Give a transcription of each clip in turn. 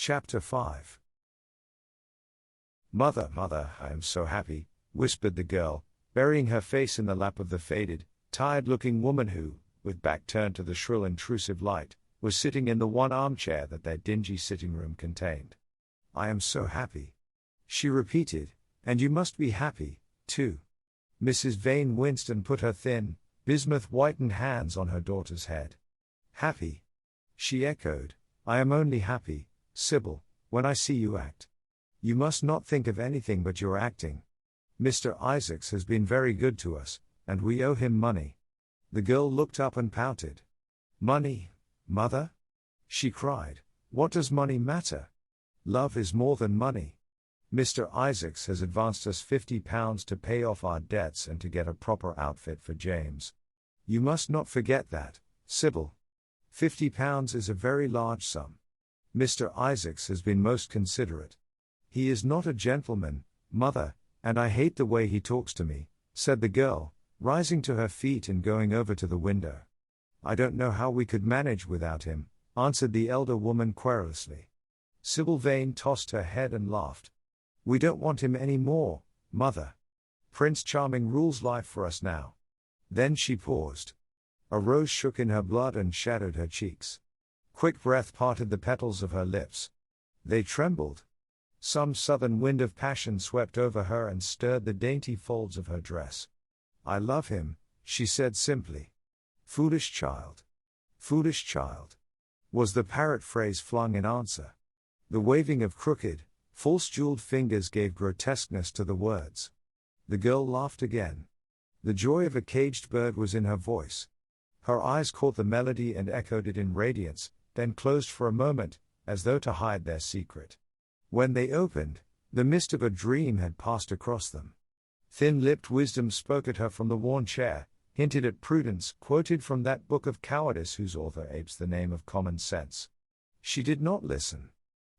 Chapter 5. "Mother, mother, I am so happy," whispered the girl, burying her face in the lap of the faded, tired-looking woman who, with back turned to the shrill intrusive light, was sitting in the one armchair that their dingy sitting room contained. "I am so happy," she repeated, "and you must be happy, too." Mrs. Vane winced and put her thin, bismuth-whitened hands on her daughter's head. "Happy?" she echoed. "I am only happy, Sybil, when I see you act. You must not think of anything but your acting. Mr. Isaacs has been very good to us, and we owe him money." The girl looked up and pouted. "Money, mother?" she cried. "What does money matter? Love is more than money. Mr. Isaacs has advanced us £50 to pay off our debts and to get a proper outfit for James. You must not forget that, Sybil. £50 is a very large sum. Mr. Isaacs has been most considerate. He is not a gentleman, mother, and I hate the way he talks to me," said the girl, rising to her feet and going over to the window. "I don't know how we could manage without him," answered the elder woman querulously. Sybil Vane tossed her head and laughed. "We don't want him any more, mother. Prince Charming rules life for us now." Then she paused. A rose shook in her blood and shadowed her cheeks. Quick breath parted the petals of her lips. They trembled. Some southern wind of passion swept over her and stirred the dainty folds of her dress. "I love him," she said simply. "Foolish child. Foolish child," was the parrot phrase flung in answer. The waving of crooked, false-jeweled fingers gave grotesqueness to the words. The girl laughed again. The joy of a caged bird was in her voice. Her eyes caught the melody and echoed it in radiance, then closed for a moment, as though to hide their secret. When they opened, the mist of a dream had passed across them. Thin-lipped wisdom spoke at her from the worn chair, hinted at prudence, quoted from that book of cowardice whose author apes the name of common sense. She did not listen.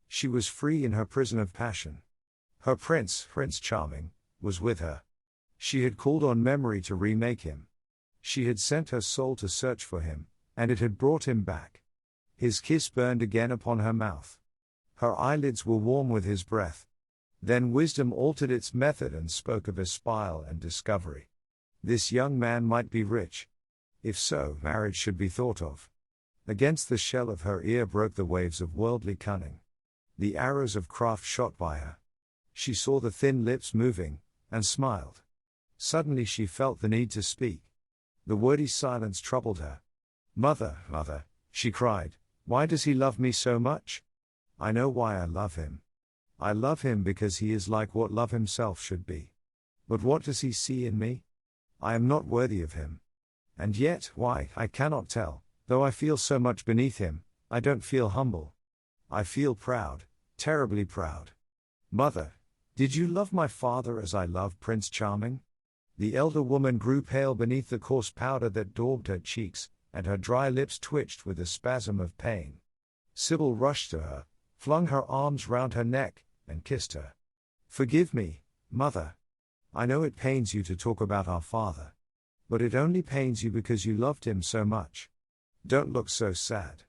She was free in her prison of passion. Her Prince Charming, was with her. She had called on memory to remake him. She had sent her soul to search for him, and it had brought him back. His kiss burned again upon her mouth. Her eyelids were warm with his breath. Then wisdom altered its method and spoke of espial and discovery. This young man might be rich. If so, marriage should be thought of. Against the shell of her ear broke the waves of worldly cunning. The arrows of craft shot by her. She saw the thin lips moving, and smiled. Suddenly she felt the need to speak. The wordy silence troubled her. "Mother, mother," she cried, "why does he love me so much? I know why I love him. I love him because he is like what love himself should be. But what does he see in me? I am not worthy of him. And yet, why, I cannot tell, though I feel so much beneath him, I don't feel humble. I feel proud, terribly proud. Mother, did you love my father as I loved Prince Charming?" The elder woman grew pale beneath the coarse powder that daubed her cheeks, and her dry lips twitched with a spasm of pain. Sybil rushed to her, flung her arms round her neck, and kissed her. "Forgive me, mother. I know it pains you to talk about our father. But it only pains you because you loved him so much. Don't look so sad.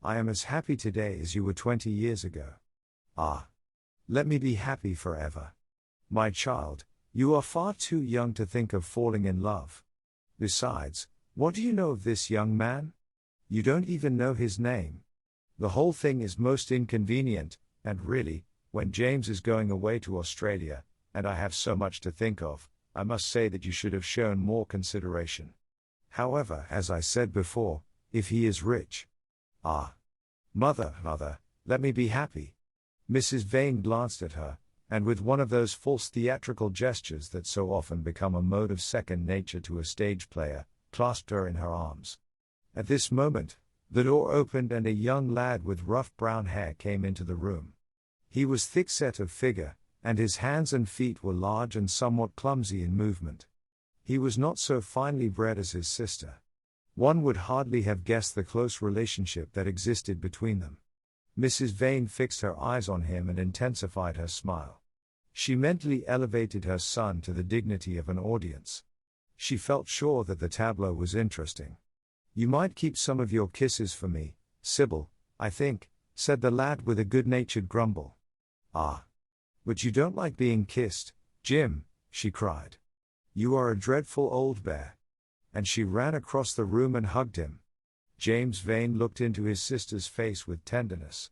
I am as happy today as you were 20 years ago. Ah! Let me be happy forever. My child, you are far too young to think of falling in love. Besides, what do you know of this young man? You don't even know his name. The whole thing is most inconvenient, and really, when James is going away to Australia, and I have so much to think of, I must say that you should have shown more consideration. However, as I said before, if he is rich. Ah! Mother, let me be happy." Mrs. Vane glanced at her, and with one of those false theatrical gestures that so often become a mode of second nature to a stage player, clasped her in her arms. At this moment, the door opened and a young lad with rough brown hair came into the room. He was thick-set of figure, and his hands and feet were large and somewhat clumsy in movement. He was not so finely bred as his sister. One would hardly have guessed the close relationship that existed between them. Mrs. Vane fixed her eyes on him and intensified her smile. She mentally elevated her son to the dignity of an audience. She felt sure that the tableau was interesting. "You might keep some of your kisses for me, Sybil, I think," said the lad with a good-natured grumble. Ah. But you don't like being kissed, Jim, she cried. You are a dreadful old bear. And she ran across the room and hugged him. James Vane looked into his sister's face with tenderness.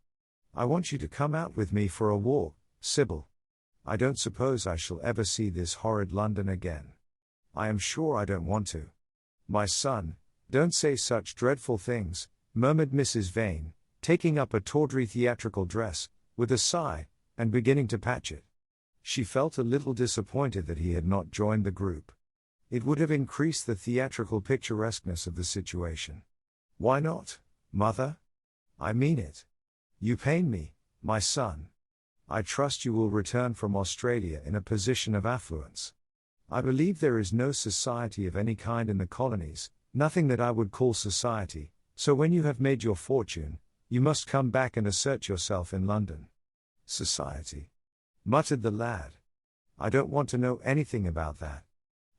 I want you to come out with me for a walk, Sybil. I don't suppose I shall ever see this horrid London again. I am sure I don't want to. My son, don't say such dreadful things, murmured Mrs. Vane, taking up a tawdry theatrical dress, with a sigh, and beginning to patch it. She felt a little disappointed that he had not joined the group. It would have increased the theatrical picturesqueness of the situation. Why not, mother? I mean it. You pain me, my son. I trust you will return from Australia in a position of affluence. I believe there is no society of any kind in the colonies, nothing that I would call society, so when you have made your fortune, you must come back and assert yourself in London. Society, muttered the lad. I don't want to know anything about that.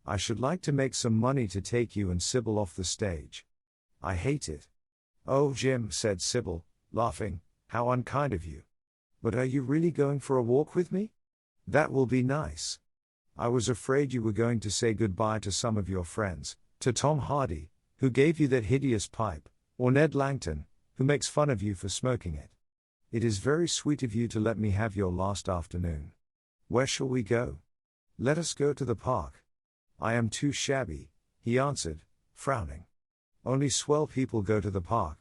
I should like to make some money to take you and Sybil off the stage. I hate it. Oh, Jim, said Sybil, laughing, how unkind of you. But are you really going for a walk with me? That will be nice. I was afraid you were going to say goodbye to some of your friends, to Tom Hardy, who gave you that hideous pipe, or Ned Langton, who makes fun of you for smoking it. It is very sweet of you to let me have your last afternoon. Where shall we go? Let us go to the park. I am too shabby, he answered, frowning. Only swell people go to the park.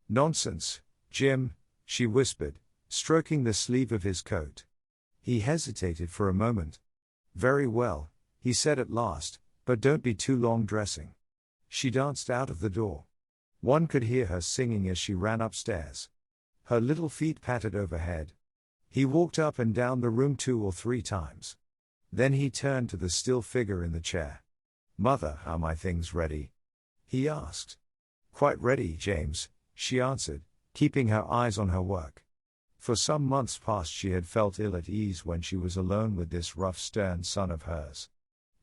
Nonsense, Jim, she whispered, stroking the sleeve of his coat. He hesitated for a moment. Very well, he said at last, but don't be too long dressing. She danced out of the door. One could hear her singing as she ran upstairs. Her little feet pattered overhead. He walked up and down the room 2 or 3 times. Then he turned to the still figure in the chair. Mother, are my things ready? He asked. Quite ready, James, she answered, keeping her eyes on her work. For some months past she had felt ill at ease when she was alone with this rough, stern son of hers.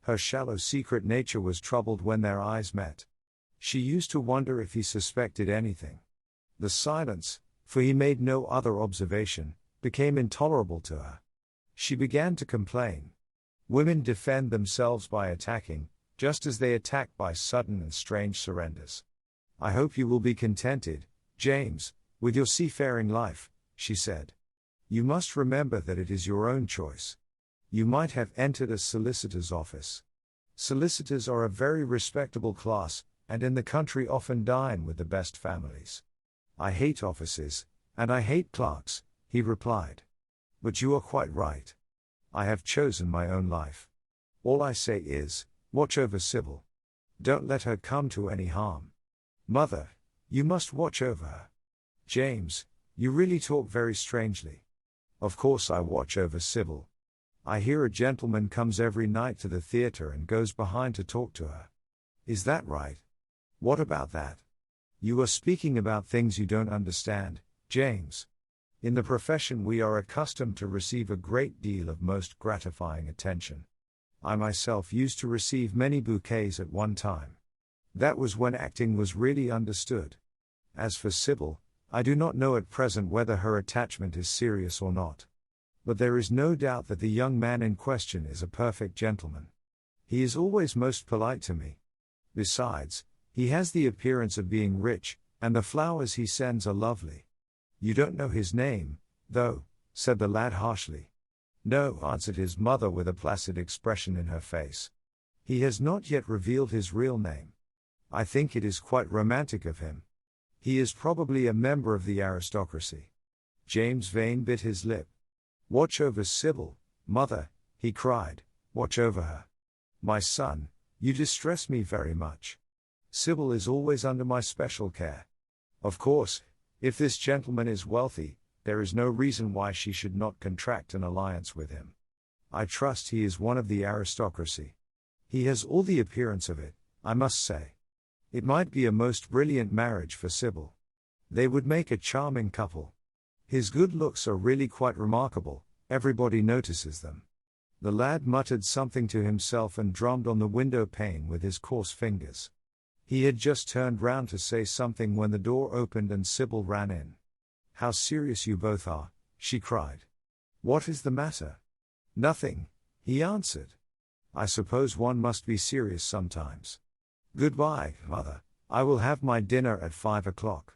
Her shallow, secret nature was troubled when their eyes met. She used to wonder if he suspected anything. The silence, for he made no other observation, became intolerable to her. She began to complain. Women defend themselves by attacking, just as they attack by sudden and strange surrenders. I hope you will be contented, James, with your seafaring life, she said. You must remember that it is your own choice. You might have entered a solicitor's office. Solicitors are a very respectable class, and in the country often dine with the best families. I hate offices, and I hate clerks, he replied. But you are quite right. I have chosen my own life. All I say is, watch over Sybil. Don't let her come to any harm. Mother, you must watch over her. James, you really talk very strangely. Of course I watch over Sybil. I hear a gentleman comes every night to the theatre and goes behind to talk to her. Is that right? What about that? You are speaking about things you don't understand, James. In the profession we are accustomed to receive a great deal of most gratifying attention. I myself used to receive many bouquets at one time. That was when acting was really understood. As for Sybil, I do not know at present whether her attachment is serious or not. But there is no doubt that the young man in question is a perfect gentleman. He is always most polite to me. Besides, he has the appearance of being rich, and the flowers he sends are lovely. You don't know his name, though, said the lad harshly. No, answered his mother with a placid expression in her face. He has not yet revealed his real name. I think it is quite romantic of him. He is probably a member of the aristocracy. James Vane bit his lip. Watch over Sybil, mother, he cried, watch over her. My son, you distress me very much. Sybil is always under my special care. Of course, if this gentleman is wealthy, there is no reason why she should not contract an alliance with him. I trust he is one of the aristocracy. He has all the appearance of it, I must say. It might be a most brilliant marriage for Sybil. They would make a charming couple. His good looks are really quite remarkable, everybody notices them. The lad muttered something to himself and drummed on the window pane with his coarse fingers. He had just turned round to say something when the door opened and Sybil ran in. How serious you both are, she cried. What is the matter? Nothing, he answered. I suppose one must be serious sometimes. Goodbye, mother, I will have my dinner at 5 o'clock.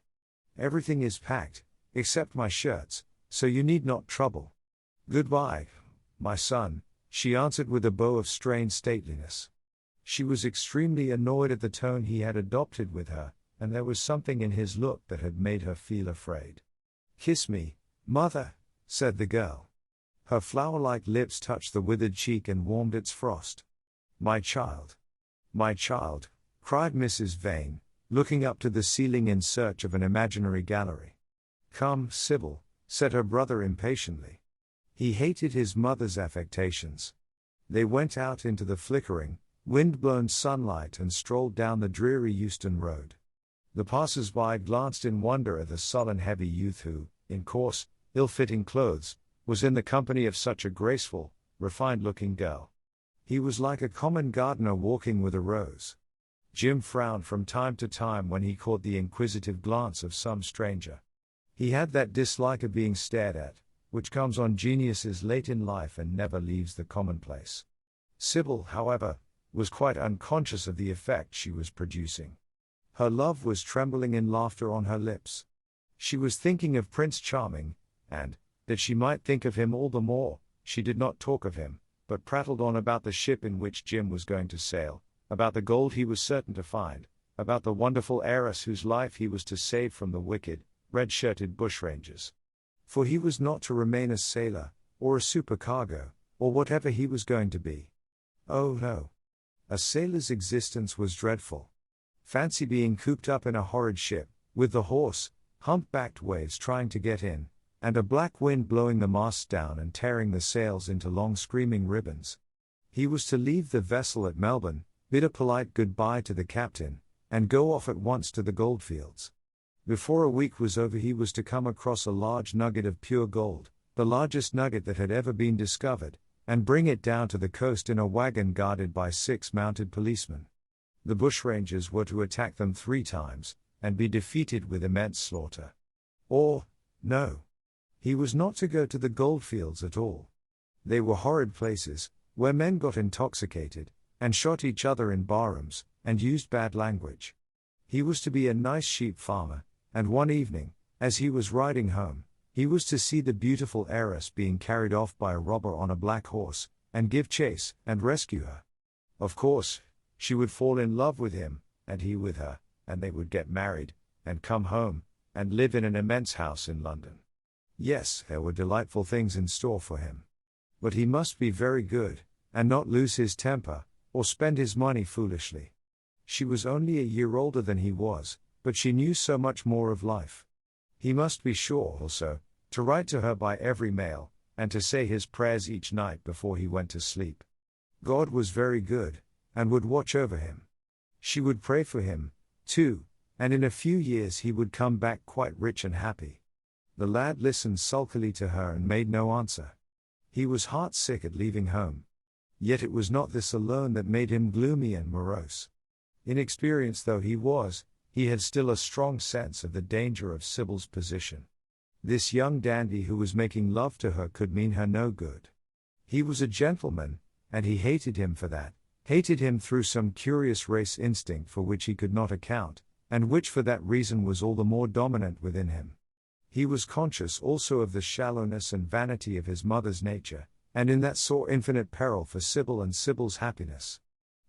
Everything is packed, except my shirts, so you need not trouble. Goodbye, my son, she answered with a bow of strained stateliness. She was extremely annoyed at the tone he had adopted with her, and there was something in his look that had made her feel afraid. Kiss me, mother, said the girl. Her flower-like lips touched the withered cheek and warmed its frost. My child, cried Mrs. Vane, looking up to the ceiling in search of an imaginary gallery. Come, Sybil, said her brother impatiently. He hated his mother's affectations. They went out into the flickering, wind-blown sunlight and strolled down the dreary Euston Road. The passers-by glanced in wonder at the sullen heavy youth who, in coarse, ill-fitting clothes, was in the company of such a graceful, refined-looking girl. He was like a common gardener walking with a rose. Jim frowned from time to time when he caught the inquisitive glance of some stranger. He had that dislike of being stared at, which comes on geniuses late in life and never leaves the commonplace. Sybil, however, was quite unconscious of the effect she was producing. Her love was trembling in laughter on her lips. She was thinking of Prince Charming, and, that she might think of him all the more, she did not talk of him, but prattled on about the ship in which Jim was going to sail, about the gold he was certain to find, about the wonderful heiress whose life he was to save from the wicked, red-shirted bushrangers. For he was not to remain a sailor, or a supercargo, or whatever he was going to be. Oh no. A sailor's existence was dreadful. Fancy being cooped up in a horrid ship, with the hoarse, hump-backed waves trying to get in, and a black wind blowing the masts down and tearing the sails into long screaming ribbons. He was to leave the vessel at Melbourne, bid a polite goodbye to the captain, and go off at once to the goldfields. Before a week was over he was to come across a large nugget of pure gold, the largest nugget that had ever been discovered, and bring it down to the coast in a wagon guarded by 6 mounted policemen. The bushrangers were to attack them 3 times, and be defeated with immense slaughter. Or, no. He was not to go to the goldfields at all. They were horrid places, where men got intoxicated, and shot each other in barrooms, and used bad language. He was to be a nice sheep farmer, and one evening, as he was riding home, he was to see the beautiful heiress being carried off by a robber on a black horse, and give chase, and rescue her. Of course, she would fall in love with him, and he with her, and they would get married, and come home, and live in an immense house in London. Yes, there were delightful things in store for him. But he must be very good, and not lose his temper, or spend his money foolishly. She was only a year older than he was, but she knew so much more of life. He must be sure, also, to write to her by every mail, and to say his prayers each night before he went to sleep. God was very good, and would watch over him. She would pray for him, too, and in a few years he would come back quite rich and happy. The lad listened sulkily to her and made no answer. He was heart-sick at leaving home. Yet it was not this alone that made him gloomy and morose. Inexperienced though he was, he had still a strong sense of the danger of Sybil's position. This young dandy who was making love to her could mean her no good. He was a gentleman, and he hated him for that, hated him through some curious race instinct for which he could not account, and which for that reason was all the more dominant within him. He was conscious also of the shallowness and vanity of his mother's nature, and in that saw infinite peril for Sybil and Sybil's happiness.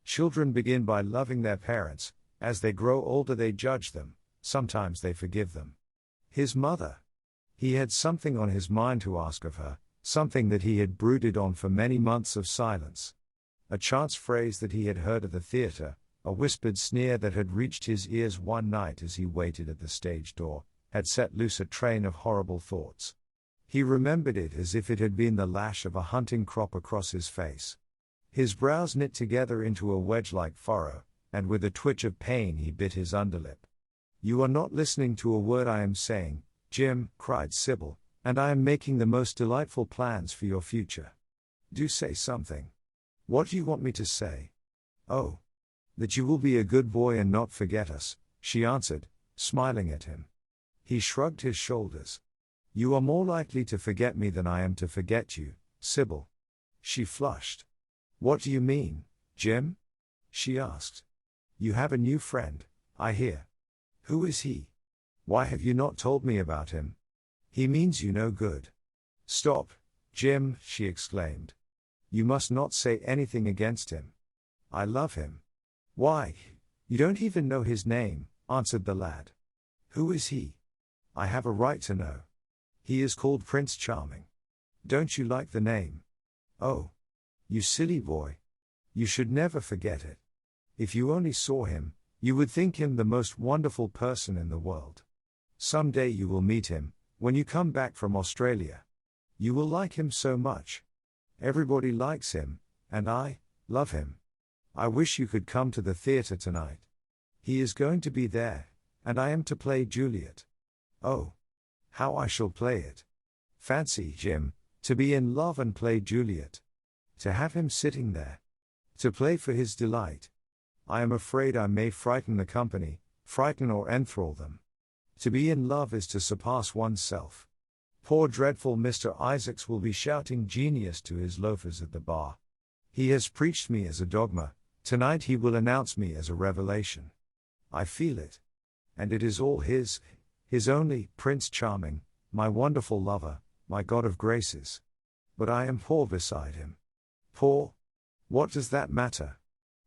Children begin by loving their parents. As they grow older they judge them, sometimes they forgive them. His mother. He had something on his mind to ask of her, something that he had brooded on for many months of silence. A chance phrase that he had heard at the theatre, a whispered sneer that had reached his ears one night as he waited at the stage door, had set loose a train of horrible thoughts. He remembered it as if it had been the lash of a hunting crop across his face. His brows knit together into a wedge-like furrow, and with a twitch of pain he bit his underlip. "You are not listening to a word I am saying, Jim," cried Sybil, "and I am making the most delightful plans for your future. Do say something. What do you want me to say?" "Oh, that you will be a good boy and not forget us," she answered, smiling at him. He shrugged his shoulders. You are more likely to forget me than I am to forget you, Sybil. She flushed. What do you mean, Jim? She asked. You have a new friend, I hear. Who is he? Why have you not told me about him? He means you no good. Stop, Jim, she exclaimed. You must not say anything against him. I love him. Why, you don't even know his name, answered the lad. Who is he? I have a right to know. He is called Prince Charming. Don't you like the name? Oh, you silly boy. You should never forget it. If you only saw him, you would think him the most wonderful person in the world. Some day you will meet him, when you come back from Australia. You will like him so much. Everybody likes him, and I love him. I wish you could come to the theatre tonight. He is going to be there, and I am to play Juliet. Oh, how I shall play it. Fancy, Jim, to be in love and play Juliet. To have him sitting there. To play for his delight. I am afraid I may frighten the company, frighten or enthrall them. To be in love is to surpass oneself. Poor dreadful Mr. Isaacs will be shouting genius to his loafers at the bar. He has preached me as a dogma, tonight he will announce me as a revelation. I feel it. And it is all his only, Prince Charming, my wonderful lover, my God of graces. But I am poor beside him. Poor? What does that matter?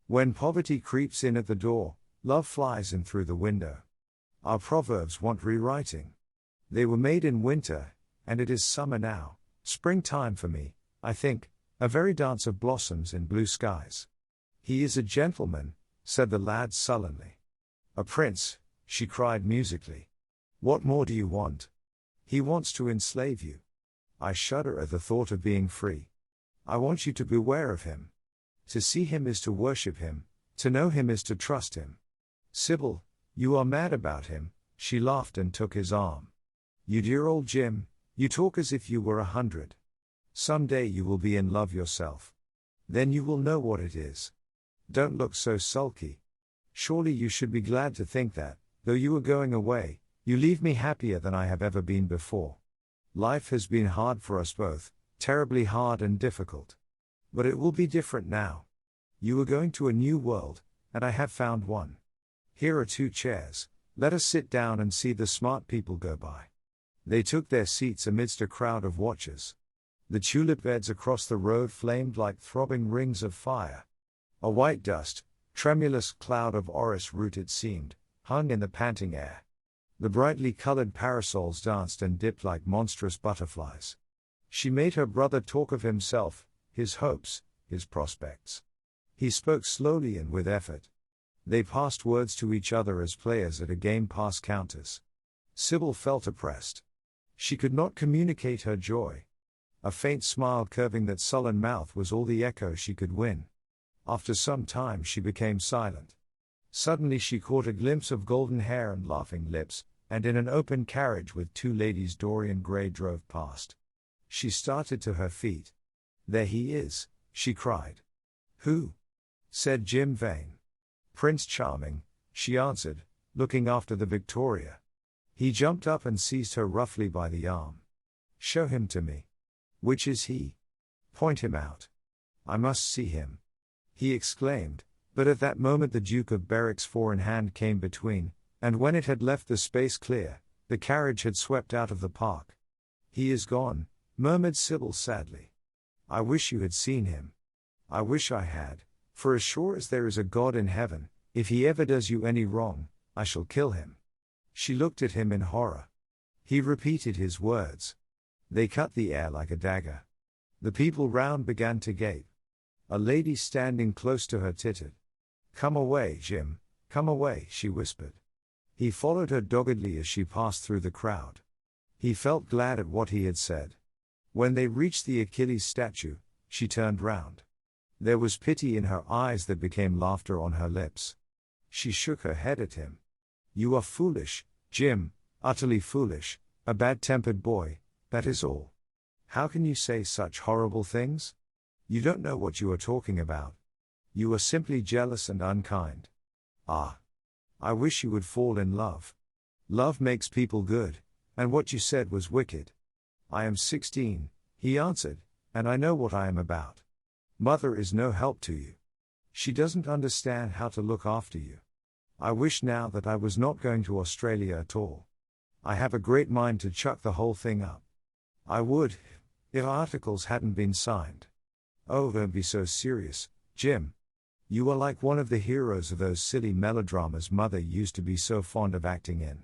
When poverty creeps in at the door, love flies in through the window. Our proverbs want rewriting. They were made in winter, and it is summer now, springtime for me, I think, a very dance of blossoms in blue skies. He is a gentleman, said the lad sullenly. A prince, she cried musically. What more do you want? He wants to enslave you. I shudder at the thought of being free. I want you to beware of him. To see him is to worship him, to know him is to trust him. Sybil, you are mad about him, she laughed and took his arm. You dear old Jim, you talk as if you were 100. Some day you will be in love yourself. Then you will know what it is. Don't look so sulky. Surely you should be glad to think that, though you are going away, you leave me happier than I have ever been before. Life has been hard for us both, terribly hard and difficult. But it will be different now. You are going to a new world, and I have found one. Here are 2 chairs, let us sit down and see the smart people go by. They took their seats amidst a crowd of watchers. The tulip beds across the road flamed like throbbing rings of fire. A white dust, tremulous cloud of orris root it seemed, hung in the panting air. The brightly colored parasols danced and dipped like monstrous butterflies. She made her brother talk of himself, his hopes, his prospects. He spoke slowly and with effort. They passed words to each other as players at a game pass counters. Sybil felt oppressed. She could not communicate her joy. A faint smile curving that sullen mouth was all the echo she could win. After some time she became silent. Suddenly she caught a glimpse of golden hair and laughing lips, and in an open carriage with 2 ladies Dorian Gray drove past. She started to her feet. There he is, she cried. Who? Said Jim Vane. Prince Charming, she answered, looking after the Victoria. He jumped up and seized her roughly by the arm. Show him to me. Which is he? Point him out. I must see him. He exclaimed, but at that moment the Duke of Berwick's 4-in-hand came between, and when it had left the space clear, the carriage had swept out of the park. He is gone, murmured Sybil sadly. I wish you had seen him. I wish I had, for as sure as there is a God in heaven, if he ever does you any wrong, I shall kill him. She looked at him in horror. He repeated his words. They cut the air like a dagger. The people round began to gape. A lady standing close to her tittered. Come away, Jim, come away, she whispered. He followed her doggedly as she passed through the crowd. He felt glad at what he had said. When they reached the Achilles statue, she turned round. There was pity in her eyes that became laughter on her lips. She shook her head at him. You are foolish, Jim, utterly foolish, a bad-tempered boy, that is all. How can you say such horrible things? You don't know what you are talking about. You are simply jealous and unkind. Ah! I wish you would fall in love. Love makes people good, and what you said was wicked. I am 16, he answered, and I know what I am about. Mother is no help to you. She doesn't understand how to look after you. I wish now that I was not going to Australia at all. I have a great mind to chuck the whole thing up. I would, if articles hadn't been signed. Oh, don't be so serious, Jim. You are like one of the heroes of those silly melodramas Mother used to be so fond of acting in.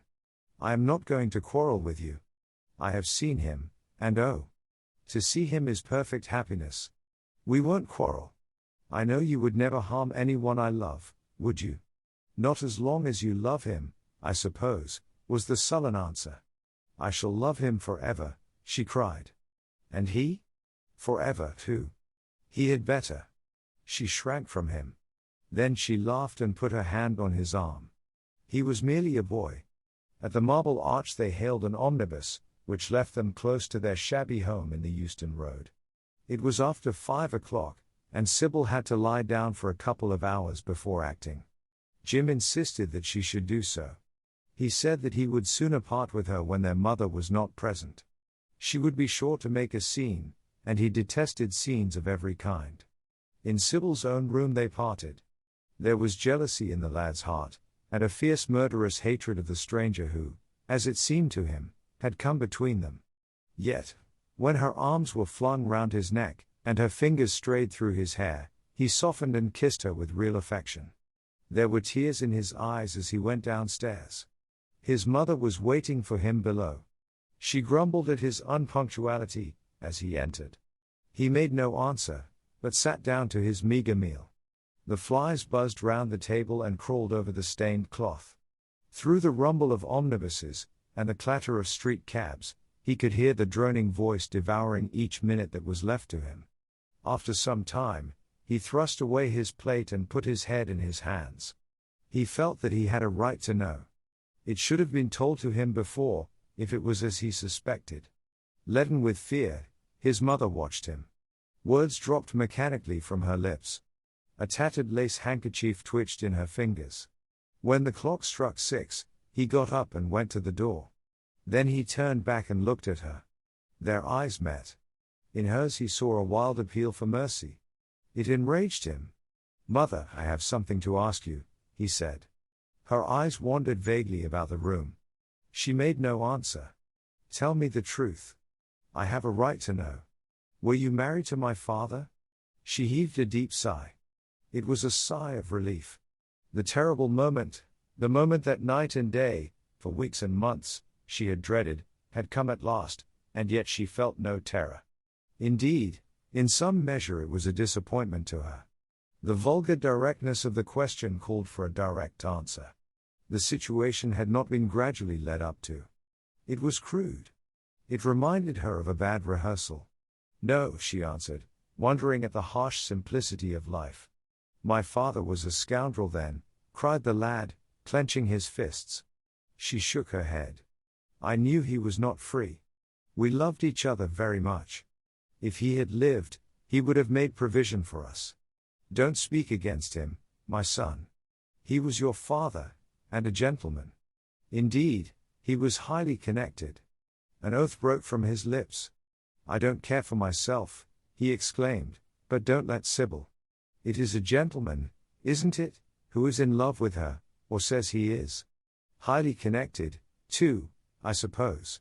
I am not going to quarrel with you. I have seen him, and oh, to see him is perfect happiness. We won't quarrel. I know you would never harm anyone I love, would you? Not as long as you love him, I suppose, was the sullen answer. I shall love him forever, she cried. And he? Forever, too. He had better. She shrank from him. Then she laughed and put her hand on his arm. He was merely a boy. At the Marble Arch they hailed an omnibus, which left them close to their shabby home in the Euston Road. It was after 5 o'clock, and Sybil had to lie down for a couple of hours before acting. Jim insisted that she should do so. He said that he would sooner part with her when their mother was not present. She would be sure to make a scene, and he detested scenes of every kind. In Sybil's own room they parted. There was jealousy in the lad's heart, and a fierce murderous hatred of the stranger who, as it seemed to him, had come between them. Yet, when her arms were flung round his neck, and her fingers strayed through his hair, he softened and kissed her with real affection. There were tears in his eyes as he went downstairs. His mother was waiting for him below. She grumbled at his unpunctuality, as he entered. He made no answer, but sat down to his meagre meal. The flies buzzed round the table and crawled over the stained cloth. Through the rumble of omnibuses, and the clatter of street cabs, he could hear the droning voice devouring each minute that was left to him. After some time, he thrust away his plate and put his head in his hands. He felt that he had a right to know. It should have been told to him before, if it was as he suspected. Leaden with fear, his mother watched him. Words dropped mechanically from her lips. A tattered lace handkerchief twitched in her fingers. When the clock struck 6, he got up and went to the door. Then he turned back and looked at her. Their eyes met. In hers he saw a wild appeal for mercy. It enraged him. "Mother, I have something to ask you," he said. Her eyes wandered vaguely about the room. She made no answer. "Tell me the truth. I have a right to know. Were you married to my father?" She heaved a deep sigh. It was a sigh of relief. The terrible moment, the moment that night and day, for weeks and months, she had dreaded, had come at last, and yet she felt no terror. Indeed, in some measure it was a disappointment to her. The vulgar directness of the question called for a direct answer. The situation had not been gradually led up to. It was crude. It reminded her of a bad rehearsal. "No," she answered, wondering at the harsh simplicity of life. "My father was a scoundrel then," cried the lad, clenching his fists. She shook her head. "I knew he was not free. We loved each other very much. If he had lived, he would have made provision for us. Don't speak against him, my son. He was your father, and a gentleman. Indeed, he was highly connected." An oath broke from his lips. "I don't care for myself," he exclaimed, "but don't let Sybil. It is a gentleman, isn't it, who is in love with her, or says he is? Highly connected, too, I suppose."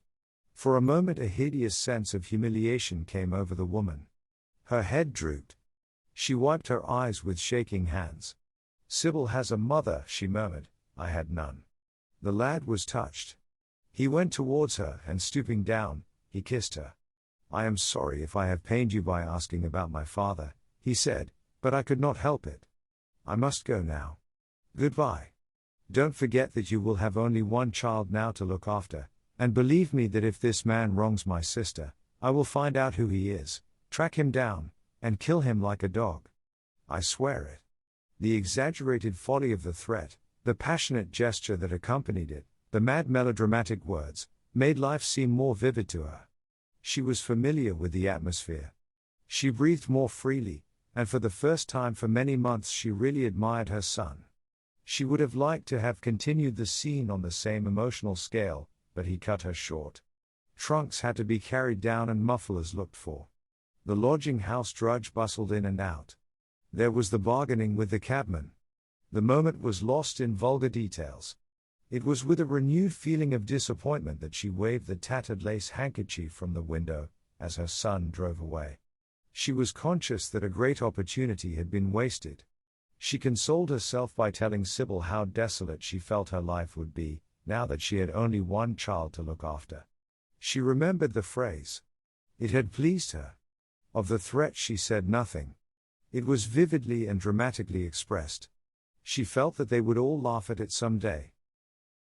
For a moment a hideous sense of humiliation came over the woman. Her head drooped. She wiped her eyes with shaking hands. "Sybil has a mother," she murmured. "I had none." The lad was touched. He went towards her and, stooping down, he kissed her. "I am sorry if I have pained you by asking about my father," he said, "but I could not help it. I must go now. Goodbye. Don't forget that you will have only one child now to look after, and believe me that if this man wrongs my sister, I will find out who he is, track him down, and kill him like a dog. I swear it." The exaggerated folly of the threat, the passionate gesture that accompanied it, the mad melodramatic words, made life seem more vivid to her. She was familiar with the atmosphere. She breathed more freely, and for the first time for many months she really admired her son. She would have liked to have continued the scene on the same emotional scale, but he cut her short. Trunks had to be carried down and mufflers looked for. The lodging house drudge bustled in and out. There was the bargaining with the cabman. The moment was lost in vulgar details. It was with a renewed feeling of disappointment that she waved the tattered lace handkerchief from the window, as her son drove away. She was conscious that a great opportunity had been wasted. She consoled herself by telling Sybil how desolate she felt her life would be, now that she had only one child to look after. She remembered the phrase. It had pleased her. Of the threat she said nothing. It was vividly and dramatically expressed. She felt that they would all laugh at it some day.